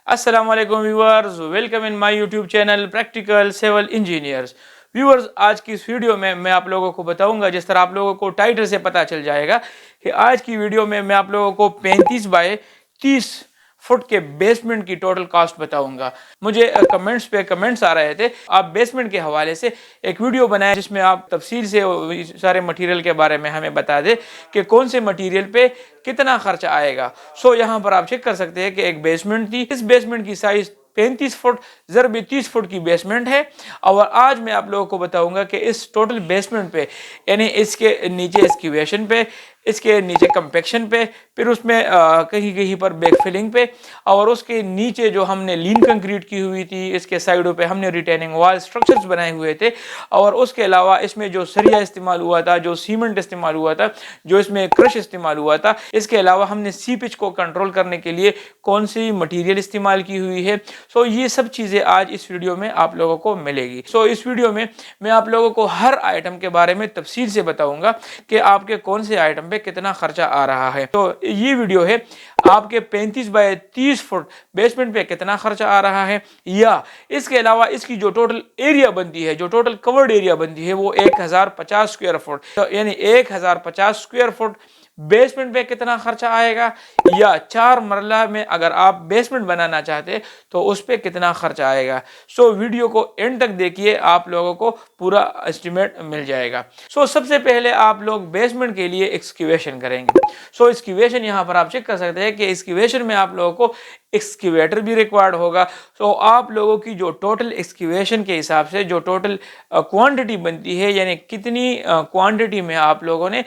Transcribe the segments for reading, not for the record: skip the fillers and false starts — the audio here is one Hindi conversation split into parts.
अस्सलाम वालेकुम viewers, welcome in my YouTube channel practical civil engineers. Viewers, आज की इस वीडियो में मैं आप लोगों को बताऊंगा, जिस तरह आप लोगों को टाइटल से पता चल जाएगा कि आज की वीडियो में मैं आप लोगों को 35 बाय 30 फुट के बेसमेंट की टोटल कॉस्ट बताऊंगा। मुझे कमेंट्स पे कमेंट्स आ रहे थे, आप बेसमेंट के हवाले से एक वीडियो बनाए जिसमें आप तफसील से सारे मटेरियल के बारे में हमें बता दे कि कौन से मटेरियल पे कितना खर्चा आएगा। यहाँ पर आप चेक कर सकते हैं कि एक बेसमेंट थी, इस बेसमेंट की साइज 35 फुट ज़रब 30 फुट की बेसमेंट है। और आज मैं आप लोगों को बताऊंगा कि इस टोटल बेसमेंट पे, यानी इसके नीचे एक्सक्यूवेशन पे, इसके नीचे कंपेक्शन पे, फिर उसमें कहीं कहीं पर बैक फिलिंग पे, और उसके नीचे जो हमने लीन कंक्रीट की हुई थी, इसके साइडों पे हमने रिटेनिंग वॉल स्ट्रक्चर्स बनाए हुए थे। और उसके अलावा इसमें जो सरिया इस्तेमाल हुआ था, जो सीमेंट इस्तेमाल हुआ था, जो इसमें क्रश इस्तेमाल हुआ था, इसके अलावा हमने सी पिच को कंट्रोल करने के लिए कौन सी मटीरियल इस्तेमाल की हुई है। ये सब चीज़ें आज इस वीडियो में आप लोगों को मिलेगी। इस वीडियो में मैं आप लोगों को हर आइटम के बारे में तफसील से बताऊंगा कि आपके कौन से आइटम पे कितना खर्चा आ रहा है। ये वीडियो है आपके 35 बाय 30 फुट बेसमेंट पे कितना खर्चा आ रहा है, या इसके अलावा इसकी जो टोटल एरिया बनती है, जो टोटल कवर्ड एरिया बनती है, वो 1050 स्क्वायर फुट, यानी 1050 स्क्वायर फुट बेसमेंट पे कितना खर्चा आएगा, या 4 मरला में अगर आप बेसमेंट बनाना चाहते तो उस पर कितना खर्चा आएगा। वीडियो को एंड तक देखिए, आप लोगों को पूरा एस्टिमेट मिल जाएगा। सबसे पहले आप लोग बेसमेंट के लिए एक्सक्यूवेशन करेंगे। एक्सक्यूवेशन यहाँ पर आप चेक कर सकते हैं कि एक्सक्यूवेशन में आप लोगों को एक्सक्यूवेटर भी रिक्वायर्ड होगा। आप लोगों की जो टोटल एक्सक्यूवेशन के हिसाब से जो टोटल क्वांटिटी बनती है, यानी कितनी क्वांटिटी में आप लोगों ने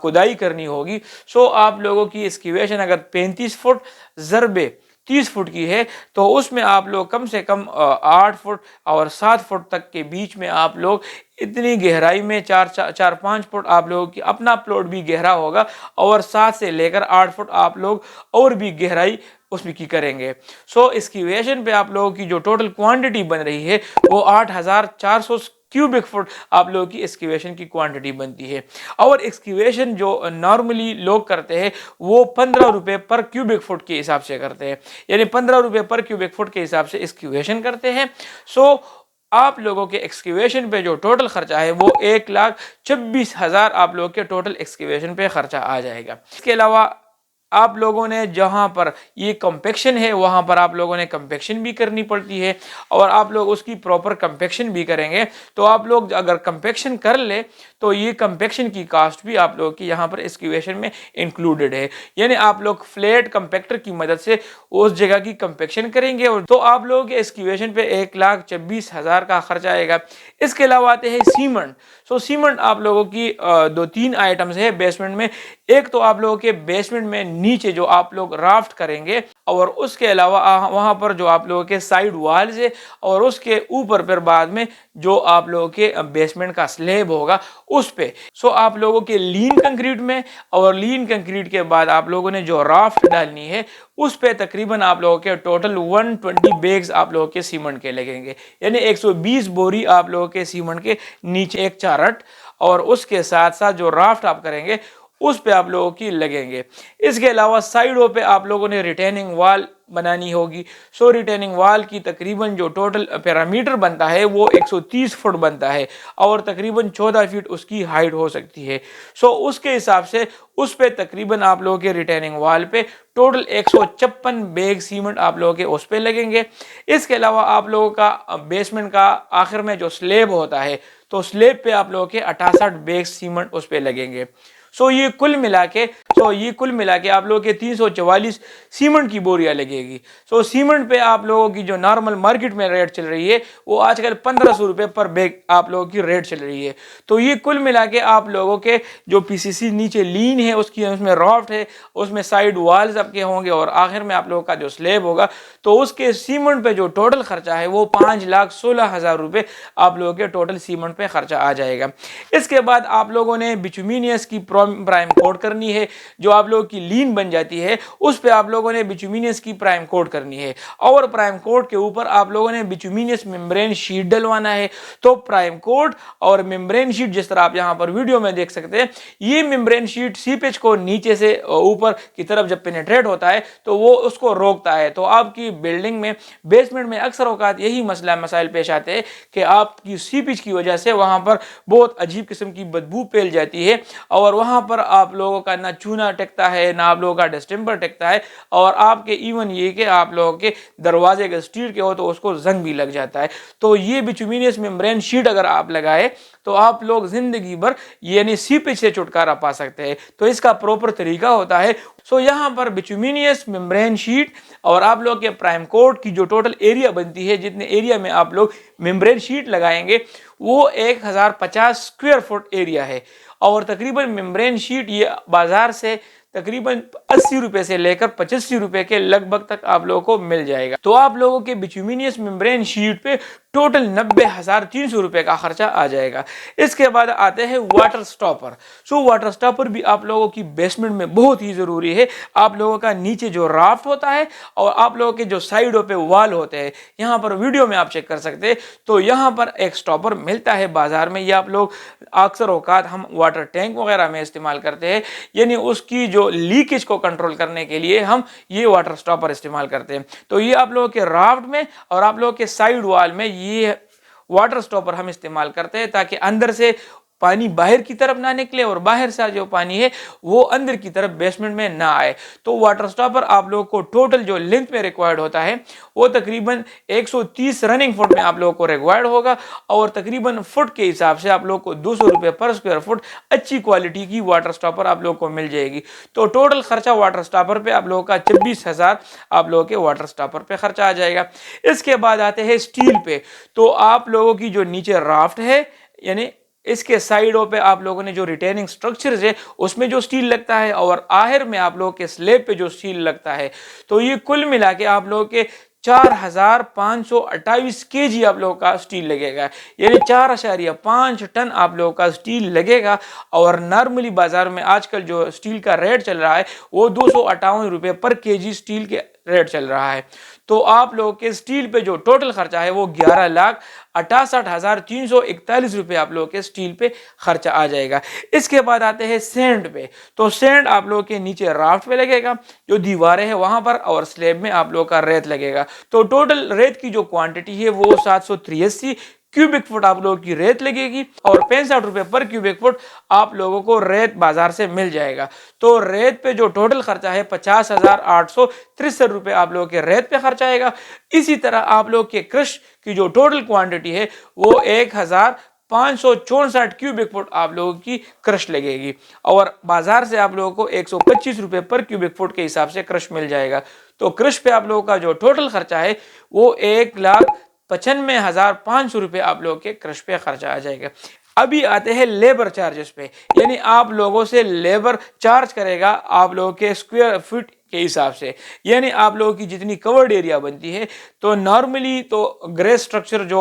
खुदाई करनी होगी। आप लोगों की एक्सक्यूवेशन अगर 35 फुट ज़रबे 30 फुट की है तो उसमें आप लोग कम से कम 8 फुट और 7 फुट तक के बीच में आप लोग इतनी गहराई में 4-5 फुट आप लोगों की अपना प्लॉट भी गहरा होगा, और 7 से लेकर 8 फुट आप लोग और भी गहराई उसमें की करेंगे। एक्सक्यूवेशन पे आप लोगों की जो टोटल क्वांटिटी बन रही है वो 8400 क्यूबिक फुट आप लोगों की एक्सक्यूवेशन की क्वांटिटी बनती है। और एक्सक्यूवेशन जो नॉर्मली लोग करते हैं वो 15 रुपए पर क्यूबिक फुट के हिसाब से करते हैं, यानी 15 रुपए पर क्यूबिक फुट के हिसाब से एक्सक्यूवेशन करते हैं। आप लोगों के एक्सक्यूवेशन पे जो टोटल खर्चा है वो 1,26,000 आप लोगों के टोटल एक्सक्यूवेशन पे खर्चा आ जाएगा। इसके अलावा आप लोगों ने जहां पर ये कंपेक्शन है वहां पर आप लोगों ने कंपेक्शन भी करनी पड़ती है, और आप लोग उसकी प्रॉपर कंपेक्शन भी करेंगे। तो आप लोग अगर कंपेक्शन कर ले तो ये कंपेक्शन की कास्ट भी आप लोगों की यहाँ पर एक्सक्यूवेशन में इंक्लूडेड है, यानी आप लोग फ्लैट कंपेक्टर की मदद से उस जगह की कंपेक्शन करेंगे, और तो आप लोगों के एक्सक्यूवेशन पे 1,26,000 का खर्चा आएगा। इसके अलावा आते हैं सीमेंट। सीमेंट आप लोगों की 2-3 आइटम्स है बेसमेंट में। एक तो आप लोगों के बेसमेंट में नीचे जो आप लोग राफ्ट करेंगे, और उसके अलावा वहां पर जो आप लोगों के साइड वॉल्स है, और उसके ऊपर फिर बाद में जो आप लोगों के बेसमेंट का स्लैब होगा उस पे। आप लोगों के लीन कंक्रीट में, और लीन कंक्रीट के बाद आप लोगों ने जो राफ्ट डालनी है उस पे तकरीबन आप लोगों के टोटल 120 बैग्स आप लोगों के सीमेंट के लगेंगे, यानी 120 बोरी आप लोगों के सीमेंट के नीचे एक चारट, और उसके साथ साथ जो राफ्ट आप करेंगे उस पे आप लोगों की लगेंगे। इसके अलावा साइडों पे आप लोगों ने रिटेनिंग वॉल बनानी होगी। रिटेनिंग वॉल की तकरीबन जो टोटल पैरामीटर बनता है वो 130 फुट बनता है, और तकरीबन 14 फीट उसकी हाइट हो सकती है। उसके हिसाब से उस पे तकरीबन आप लोगों के रिटेनिंग वॉल पे टोटल 156 बैग सीमेंट आप लोगों के उस पे लगेंगे। इसके अलावा आप लोगों का बेसमेंट का आखिर में जो स्लेब होता है, तो स्लेब पे आप लोगों के 68 बैग सीमेंट उस पे लगेंगे। ये कुल मिला के आप लोगों के 344 सीमेंट की बोरियां लगेगी। सीमेंट पे आप लोगों की जो नॉर्मल मार्केट में रेट चल रही है वो आजकल 1500 रुपए पर बैग आप लोगों की रेट चल रही है। ये कुल मिला के आप लोगों के जो पीसीसी नीचे लीन है उसकी, उसमें राफ्ट है, उसमें साइड वॉल्स आपके होंगे, और आखिर में आप लोगों का जो स्लैब होगा, तो उसके सीमेंट पे जो टोटल खर्चा है वो 5,16,000 रुपए आप लोगों के टोटल सीमेंट पे खर्चा आ जाएगा। इसके बाद आप लोगों ने बिटुमिनियस की प्राइम कोट करनी है। जो आप लोगों की लीन बन जाती है उस पे आप लोगों ने बिटुमिनस की प्राइम कोट करनी है और प्राइम कोट के ऊपर आप लोगों ने बिटुमिनस मेम्ब्रेन शीट डलवाना है। तो प्राइम कोट और मेम्ब्रेन शीट जिस तरह आप यहाँ पर वीडियो में देख सकते हैं, ये मेम्ब्रेन शीट सीपेज को नीचे से ऊपर की तरफ जब पेनिट्रेट होता है तो वो उसको रोकता है। तो आपकी बिल्डिंग में बेसमेंट में अक्सर औकात यही मसाइल पेश आते हैं कि आपकी सीपेज की वजह से वहां पर बहुत अजीब किस्म की बदबू फैल जाती है और वहां पर आप लोगों का ना चूना टेकता है, ना आप लोगों का डिस्टेंपर टेकता है और आपके इवन ये कि आप लोगों के दरवाजे के स्टील के हो तो उसको जंग भी लग जाता है। तो ये बिटुमिनस मेम्ब्रेन शीट अगर आप लगाए तो आप लोग जिंदगी भर यानी सीपेज से छुटकारा पा सकते हैं। तो इसका प्रॉपर तरीका होता है। सो यहाँ पर बिटुमिनस मेम्ब्रेन शीट और आप लोग के प्राइम कोट की जो टोटल एरिया बनती है, जितने एरिया में आप लोग मेम्ब्रेन शीट लगाएंगे वो 1050 स्क्वायर फुट एरिया है और तकरीबन मेम्ब्रेन शीट ये बाजार से तकरीबन 80 रुपए से लेकर 85 रुपए के लगभग तक आप लोगों को मिल जाएगा। तो आप लोगों के बिटुमिनस मेम्ब्रेन शीट पे टोटल 90,300 रुपए का खर्चा आ जाएगा। इसके बाद आते हैं water stopper. So water stopper भी आप लोगों की बेसमेंट में बहुत ही जरूरी है। आप लोगों का नीचे जो राफ्ट होता है और आप लोगों के जो साइडों पे वॉल होते हैं, यहाँ पर वीडियो में आप चेक कर सकते हैं, तो यहाँ पर एक स्टॉपर मिलता है बाजार में। ये आप लोग अक्सर औकात हम वाटर टैंक वगैरह में इस्तेमाल करते हैं, यानी उसकी जो लीकेज को कंट्रोल करने के लिए हम ये वाटर स्टॉपर इस्तेमाल करते हैं। तो ये आप लोगों के राफ्ट में और आप लोगों के साइड वॉल में ये वाटर स्टॉपर हम इस्तेमाल करते हैं ताकि अंदर से पानी बाहर की तरफ ना निकले और बाहर से जो पानी है वो अंदर की तरफ बेसमेंट में ना आए। तो वाटर स्टॉपर आप लोगों को टोटल जो लेंथ में रिक्वायर्ड होता है वो तकरीबन 130 रनिंग फुट में आप लोगों को रिक्वायर्ड होगा और तकरीबन फुट के हिसाब से आप लोगों को 200 रुपये पर स्क्वायर फुट अच्छी क्वालिटी की वाटर स्टॉपर आप लोगों को मिल जाएगी। तो टोटल खर्चा वाटर स्टॉपर पे आप लोगों का 26,000 आप लोगों के वाटर स्टॉपर पे खर्चा आ जाएगा। इसके बाद आते हैं स्टील पे। तो आप लोगों की जो नीचे राफ्ट है यानी इसके साइडों पे आप लोगों ने जो रिटेनिंग स्ट्रक्चर्स है उसमें जो स्टील लगता है और आहर में आप लोगों के स्लेब पे जो स्टील लगता है, तो ये कुल मिला के आप लोगों के 4,528 kg आप लोगों का स्टील लगेगा, यानी 4.5 टन आप लोगों का स्टील लगेगा। और नॉर्मली बाजार में आजकल जो स्टील का रेट चल रहा है वो 258 रुपये पर kg स्टील के रेट चल रहा है। तो आप लोगों के स्टील पे जो टोटल खर्चा है वो 11,68,341 रुपये आप लोगों के स्टील पे खर्चा आ जाएगा। इसके बाद आते हैं सेंड पे। तो सेंड आप लोगों के नीचे राफ्ट पे लगेगा, जो दीवारें हैं वहां पर, और स्लेब में आप लोगों का रेत लगेगा। तो टोटल रेत की जो क्वांटिटी है वो 783 क्यूबिक फुट आप लोगों की रेत लगेगी और 65 रुपये पर क्यूबिक फुट आप लोगों को रेत बाजार से मिल जाएगा। तो रेत पे जो टोटल खर्चा है 50,863 रुपये आप लोगों के रेत पे खर्चा आएगा। इसी तरह आप लोग के क्रश की जो टोटल क्वांटिटी है वो 1,564 क्यूबिक फुट आप लोगों की क्रश लगेगी और बाजार से आप लोगों को 125 रुपये पर क्यूबिक फुट के हिसाब से क्रश मिल जाएगा। तो क्रश पे आप लोगों का जो टोटल खर्चा है वो 1,95,500 रुपये आप लोगों के क्रश पे खर्चा आ जाएगा। अभी आते हैं लेबर चार्जेस पे, यानी आप लोगों से लेबर चार्ज करेगा आप लोगों के स्क्वायर फीट के हिसाब से, यानी आप लोगों की जितनी कवर्ड एरिया बनती है। तो नॉर्मली तो ग्रे स्ट्रक्चर जो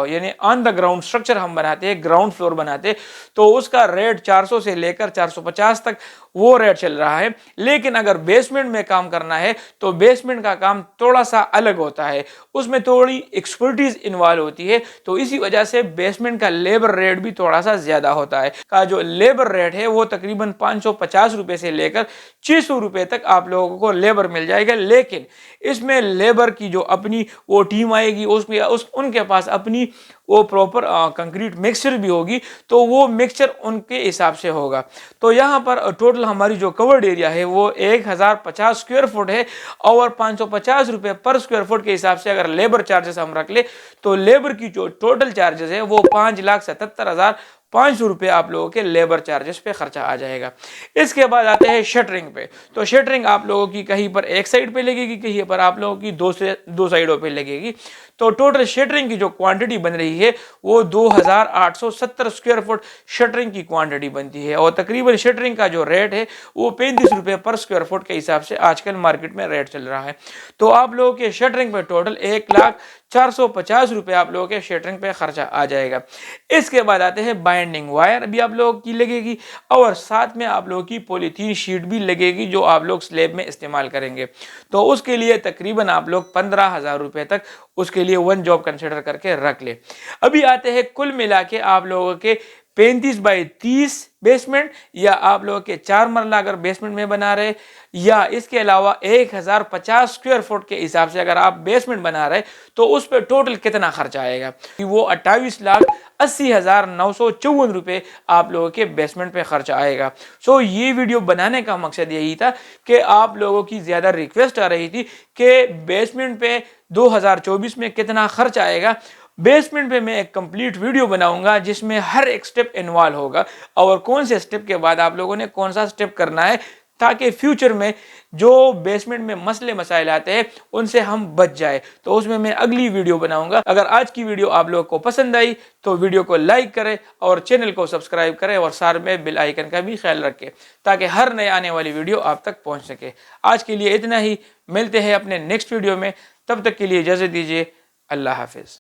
यानी ऑन द ग्राउंड स्ट्रक्चर हम बनाते हैं, ग्राउंड फ्लोर बनाते हैं, तो उसका रेट 400 से लेकर 450 तक वो रेट चल रहा है। लेकिन अगर बेसमेंट में काम करना है तो बेसमेंट का काम थोड़ा सा अलग होता है, उसमें थोड़ी एक्सपर्टीज इन्वॉल्व होती है। तो इसी वजह से बेसमेंट का लेबर रेट भी थोड़ा सा ज्यादा होता है। का जो लेबर रेट है वो तकरीबन 550 रुपए से लेकर 600 रुपए तक आप लोगों को लेबर मिल जाएगा। लेकिन इसमें लेबर की जो अपनी वो टीम आएगी, उसमें उनके पास अपनी वो प्रॉपर कंक्रीट मिक्सचर भी होगी, तो वो मिक्सचर उनके हिसाब से होगा। तो यहाँ पर टोटल हमारी जो कवर्ड एरिया है वो 1,050 स्क्वायर फुट है और 550 रुपये पर स्क्वायर फुट के हिसाब से अगर लेबर चार्जेस हम रख ले तो लेबर की जो टोटल चार्जेस है वो 5,77,500 रुपये आप लोगों के लेबर चार्जेस पे खर्चा आ जाएगा। इसके बाद आते हैं शटरिंग पे। तो शटरिंग आप लोगों की कहीं पर एक साइड पे लगेगी, कहीं पर आप लोगों की दो साइडों पे लगेगी। तो टोटल शटरिंग की जो क्वांटिटी बन रही है वो 2,870 स्क्वायर फुट शटरिंग की क्वांटिटी बनती है और तकरीबन शटरिंग का जो रेट है वो 35 रुपये पर स्क्वायर फुट के हिसाब से आजकल मार्केट में रेट चल रहा है। तो आप लोगों के शटरिंग पे टोटल 1,450 रुपये आप लोगों के शटरिंग पे खर्चा आ जाएगा। इसके बाद आते हैं बाइंडिंग वायर भी आप लोगों की लगेगी और साथ में आप लोगों की पॉलीथीन शीट भी लगेगी जो आप लोग स्लैब में इस्तेमाल करेंगे। तो उसके लिए तकरीबन आप लोग 15,000 रुपये तक उसके लिए वन जॉब कंसिडर करके रख ले। अभी आते हैं कुल मिला के आप लोगों के 35 बाई 30 बेसमेंट, या आप लोगों के 4 मरला अगर बेसमेंट में बना रहे, या इसके अलावा 1050 स्क्वायर फुट के हिसाब से अगर आप बेसमेंट बना रहे तो उस पर टोटल कितना खर्चा आएगा, वो 28,80,954 रुपये आप लोगों के बेसमेंट पे खर्चा आएगा। सो ये वीडियो बनाने का मकसद यही था कि आप लोगों की ज़्यादा रिक्वेस्ट आ रही थी कि बेसमेंट पे 2024 में कितना खर्च आएगा। बेसमेंट पे मैं एक कंप्लीट वीडियो बनाऊंगा जिसमें हर एक स्टेप इन्वॉल्व होगा और कौन से स्टेप के बाद आप लोगों ने कौन सा स्टेप करना है, ताकि फ्यूचर में जो बेसमेंट में मसले मसाइल आते हैं उनसे हम बच जाए। तो उसमें मैं अगली वीडियो बनाऊंगा। अगर आज की वीडियो आप लोगों को पसंद आई तो वीडियो को लाइक करें और चैनल को सब्सक्राइब करें और साथ में बेल आइकन का भी ख्याल रखें ताकि हर नए आने वाली वीडियो आप तक पहुंच सके। आज के लिए इतना ही, मिलते हैं अपने नेक्स्ट वीडियो में, तब तक के लिए इजाजत दीजिए। अल्लाह हाफिज।